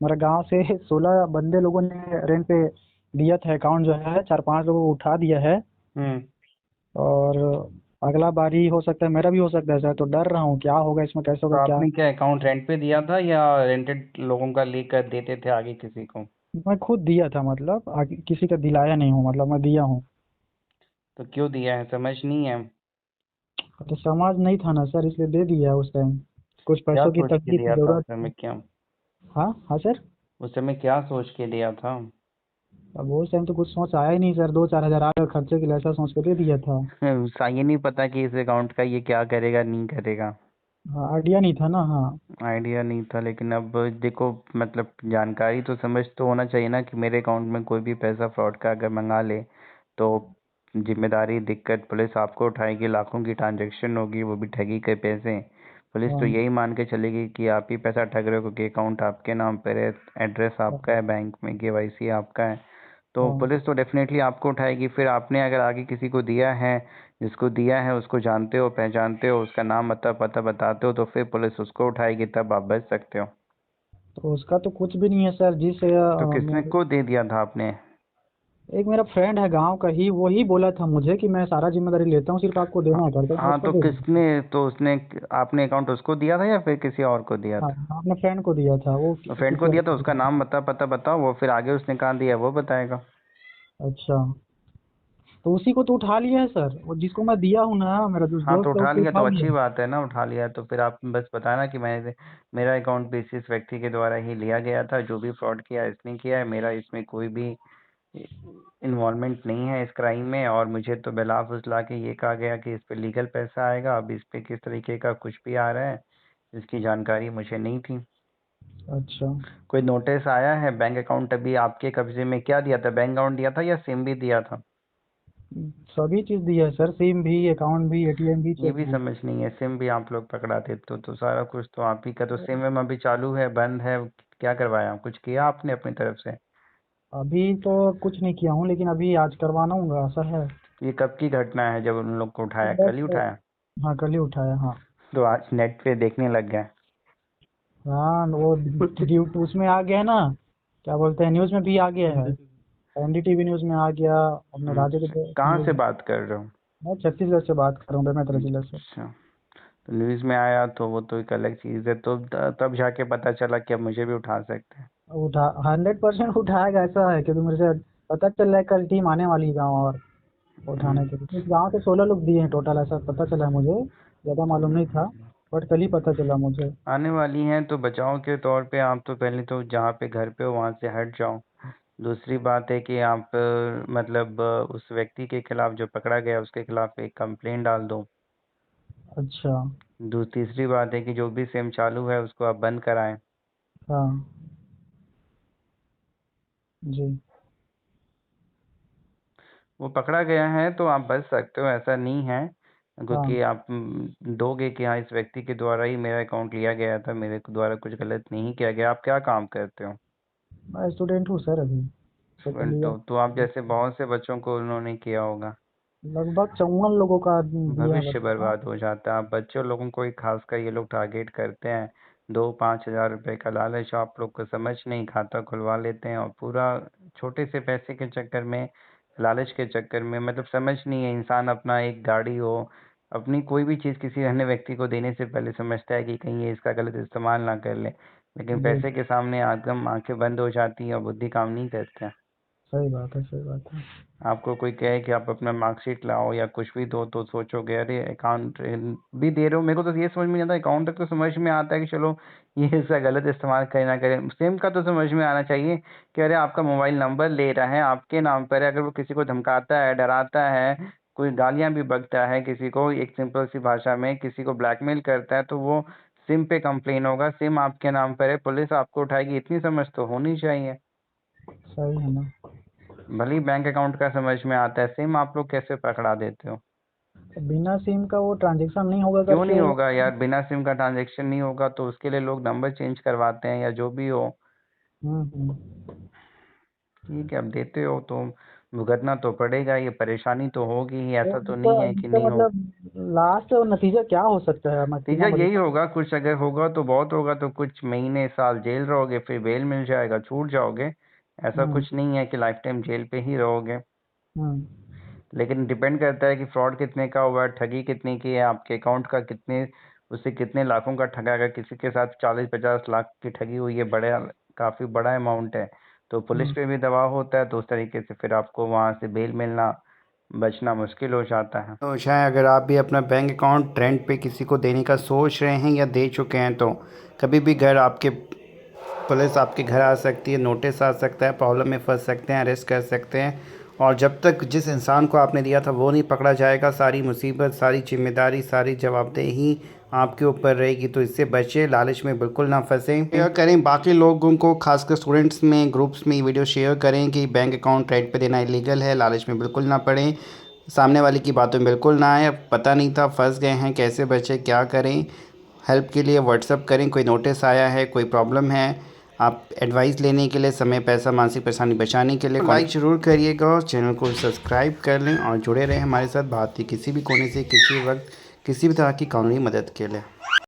मेरे गांव से 16 बंदे लोगों ने रेंट पे दिया था अकाउंट जो है, 4-5 लोगों को उठा दिया है। हम्म। और अगला बारी हो सकता है मेरा भी हो सकता है सर, तो डर रहा हूँ क्या होगा इसमें, कैसे तो होगा क्या। आपने क्या अकाउंट रेंट पे दिया था या रेंटेड लोगों का लेकर देते थे आगे किसी को? मैं खुद दिया था, मतलब आगे किसी का दिलाया नहीं हूँ, मतलब मैं दिया हूँ। तो क्यों दिया है, समझ नहीं है। तो समाज नहीं था ना सर, इसलिए दे दिया उस टाइम। कुछ क्या पैसों की सोच के तकलीफ की दिया था उस जरूरत समय, थी। क्या हाँ हाँ सर। उस समय क्या सोच के दिया था? अब उस टाइम तो कुछ सोच आया ही नहीं सर, 2-4 हजार आ गए खर्चे के लिए, ऐसा सोच के दे दिया था। ये नहीं पता कि इस अकाउंट का ये क्या करेगा नहीं करेगा। हाँ, आइडिया नहीं था ना। हाँ। आइडिया नहीं था, लेकिन अब देखो, मतलब जानकारी तो समझ तो होना चाहिए ना कि मेरे अकाउंट में कोई भी पैसा फ्रॉड का अगर मंगा ले तो जिम्मेदारी दिक्कत पुलिस आपको उठाएगी। लाखों की ट्रांजैक्शन होगी, वो भी ठगी के पैसे। पुलिस तो हाँ। यही मान के चलेगी कि आप ही पैसा ठग रहे हो क्योंकि अकाउंट आपके नाम पर है, एड्रेस आपका हाँ। है, बैंक में केवाईसी आपका है। तो हाँ। पुलिस तो डेफिनेटली आपको उठाएगी। फिर आपने अगर आगे किसी को दिया है, जिसको दिया है उसको जानते हो, पहचानते हो, उसका नाम पता बताते हो, तो फिर पुलिस उसको उठाएगी, तब आप बच सकते हो। तो उसका तो कुछ भी नहीं है सर, जिस तो किसने को दे दिया था आपने? एक मेरा फ्रेंड है गांव का ही, वो ही बोला था मुझे कि मैं सारा जिम्मेदारी लेता हूँ, सिर्फ आपको हाँ। देना है करके, मैं हाँ, उसको तो दे दिया। किसने, तो उसने, आपने अकाउंट उसको दिया था या फिर किसी और को दिया हाँ था? हाँ, अपने फ्रेंड को दिया था, वो तो फ्रेंड को किसी और दिया था, को उसका दिया नाम पता बताओ, वो फिर आगे उसने कहाँ दिया वो बताएगा। था। अच्छा। तो उसी को तो उठा लिया है सर, वो जिसको मैं दिया हूँ ना, मेरा जो हाँ, तो दोस्त है उठा उसको लिया तो उठा लिया अच्छी है। बात है ना, उठा लिया तो फिर आप बस बताना कि मैंने, मेरा अकाउंट भी इस व्यक्ति के द्वारा ही लिया गया था, जो भी फ्रॉड किया इसने किया है, मेरा इसमें कोई भी इन्वॉल्वमेंट नहीं है इस क्राइम में। और मुझे तो बेला फुसला के ये कहा गया कि इस पे लीगल पैसा आएगा। अब इस पे किस तरीके का कुछ भी आ रहा है, इसकी जानकारी मुझे नहीं थी। अच्छा। कोई नोटिस आया है? बैंक अकाउंट अभी आपके कब्जे में क्या दिया था, बैंक अकाउंट दिया था या सिम भी दिया था? सभी चीज दिया है सर, सिम भी, अकाउंट भी, एटीएम भी, ये चेक भी भी। समझ नहीं है, सिम भी आप लोग पकड़ा देते हो तो सारा कुछ तो आप ही का। तो सिम में अभी चालू है, बंद है, क्या करवाया, कुछ किया आपने अपनी तरफ से? अभी तो कुछ नहीं किया हूँ, लेकिन अभी आज करवाना हूँ, ऐसा है। ये कब की घटना है जब उन लोग को उठाया, कल ही बस। उठाया? हाँ, कल ही उठाया, हाँ। तो आज नेट पे देखने लग गए? हाँ, वो ड्यूटी उसमें आ गया है ना, क्या बोलते हैं, न्यूज में भी आ गया है। एनडीटीवी न्यूज में आ गया, अपने राज्य के कहाँ न्यूज से में। बात कर रहे हो? मैं छत्तीसगढ़ से बात कर रहा हूँ, बेमेतरा जिले से। अच्छा। तो न्यूज़ में आया तो वो तो एक अलग चीज़ है, तो तब जाके पता चला कि अब मुझे भी उठा सकते हैं। उठा 100% उठाएगा, ऐसा है, क्योंकि मेरे से पता चल रहा है कल टीम आने वाली है गाँव, और उठाने हम्म। के लिए इस गाँव से 16 लोग दिए हैं टोटल, ऐसा पता चला है मुझे। ज़्यादा मालूम नहीं था, बट कल ही पता चला मुझे। आने वाली हैं तो बचाव के तौर पे आप तो पहले तो जहाँ पे घर पे हो वहाँ से हट जाओ। दूसरी बात है कि आप मतलब उस व्यक्ति के खिलाफ जो पकड़ा गया उसके खिलाफ एक कंप्लेंट डाल दो। अच्छा। तीसरी बात है कि जो भी सिम चालू है उसको आप बंद कराएं। हाँ। जी। वो पकड़ा गया है तो आप बच सकते हो, ऐसा नहीं है, हाँ, क्योंकि आप दोगे कि हाँ इस व्यक्ति के द्वारा ही मेरा अकाउंट लिया गया था, मेरे द्वारा कुछ गलत नहीं किया गया। आप क्या काम करते हो? मैं स्टूडेंट हूँ सर, अभी सेकेंड ईयर। तो आप जैसे बहुत से बच्चों को उन्होंने किया होगा। लगभग 54 लोगों का दिया है भविष्य बताना। बर्बाद हो जाता है। आप बच्चों लोगों को ही खासकर ये लोग टारगेट करते हैं। 2-5 हज़ार रुपए का लालच आप लोग को समझ नहीं, खाता खुलवा लेते हैं और पूरा छोटे से पैसे के चक्कर में, लालच के चक्कर में, मतलब समझ नहीं है। इंसान अपना एक गाड़ी हो, अपनी कोई भी चीज़ किसी अन्य व्यक्ति को देने से पहले समझता है कि कहीं ये इसका गलत इस्तेमाल ना कर ले, लेकिन जी। पैसे के सामने एकदम आंखें बंद हो जाती हैं और बुद्धि काम नहीं करती। सही बात है, सही बात है। आपको कोई कहे कि आप अपना मार्कशीट लाओ या कुछ भी दो तो सोचोगे अरे अकाउंट भी दे रहे हो। मेरे को तो ये समझ में नहीं आता, अकाउंट तक तो समझ में आता है कि चलो ये इसका गलत इस्तेमाल करे ना करे, सिम का तो समझ में आना चाहिए कि अरे आपका मोबाइल नंबर ले रहा है, आपके नाम पर है, अगर वो किसी को धमकाता है, डराता है, कोई गालियां भी बकता है किसी को, एक सिंपल सी भाषा में किसी को ब्लैकमेल करता है, तो वो सिम पे कंप्लेन होगा, सिम आपके नाम पर है, पुलिस आपको उठाएगी, इतनी समझ तो होनी चाहिए। सही है ना। भले ही बैंक अकाउंट का समझ में आता है, सिम आप लोग कैसे पकड़ा देते हो? तो बिना सिम का वो ट्रांजेक्शन नहीं होगा क्यों नहीं करके। होगा यार, बिना सिम का ट्रांजैक्शन नहीं होगा तो उसके लिए लोग नंबर चेंज करवाते हैं या जो भी हो। हम्म। ठीक है, अब देते हो तो भुगतना तो पड़ेगा, ये परेशानी तो होगी ही, ऐसा तो इसका नहीं है कि इसका नहीं हो। मतलब लास्ट नतीजा क्या हो सकता है नतीजा मैक्सिमम यही होगा, कुछ अगर होगा तो बहुत होगा तो कुछ महीने साल जेल रहोगे, फिर बेल मिल जाएगा, छूट जाओगे। ऐसा हम्म कुछ नहीं है कि लाइफ टाइम जेल पे ही रहोगे। हम्म लेकिन डिपेंड करता है कि फ्रॉड कितने का हुआ है, ठगी कितने की है, आपके अकाउंट का कितने, उससे कितने लाखों का ठगा। अगर किसी के साथ 40-50 लाख की ठगी हुई है, काफ़ी बड़ा अमाउंट है, तो पुलिस हम्म पे भी दबाव होता है, तो उस तरीके से फिर आपको वहाँ से बेल मिलना, बचना मुश्किल हो जाता है। तो शायद अगर आप भी अपना बैंक अकाउंट रेंट पे किसी को देने का सोच रहे हैं या दे चुके हैं, तो कभी भी घर आपके पुलिस आपके घर आ सकती है, नोटिस आ सकता है, प्रॉब्लम में फंस सकते हैं, अरेस्ट कर सकते हैं। और जब तक जिस इंसान को आपने दिया था वो नहीं पकड़ा जाएगा, सारी मुसीबत, सारी जिम्मेदारी, सारी जवाबदेही आपके ऊपर रहेगी। तो इससे बचे, लालच में बिल्कुल ना फंसें। शेयर करें बाकी लोगों को, खासकर स्टूडेंट्स में, ग्रुप्स में ये वीडियो शेयर करें कि बैंक अकाउंट रेंट पे देना इलीगल है, लालच में बिल्कुल ना पड़ें, सामने वाले की बातों में बिल्कुल ना आए। पता नहीं था, फंस गए हैं, कैसे बचे, क्या करें। हेल्प के लिए व्हाट्सअप करें, कोई नोटिस आया है, कोई प्रॉब्लम है, आप एडवाइस लेने के लिए, समय, पैसा, मानसिक परेशानी बचाने के लिए लाइक ज़रूर करिएगा और चैनल को सब्सक्राइब कर लें और जुड़े रहें हमारे साथ। बात ही किसी भी कोने से, किसी वक्त, किसी भी तरह की कानूनी मदद के लिए।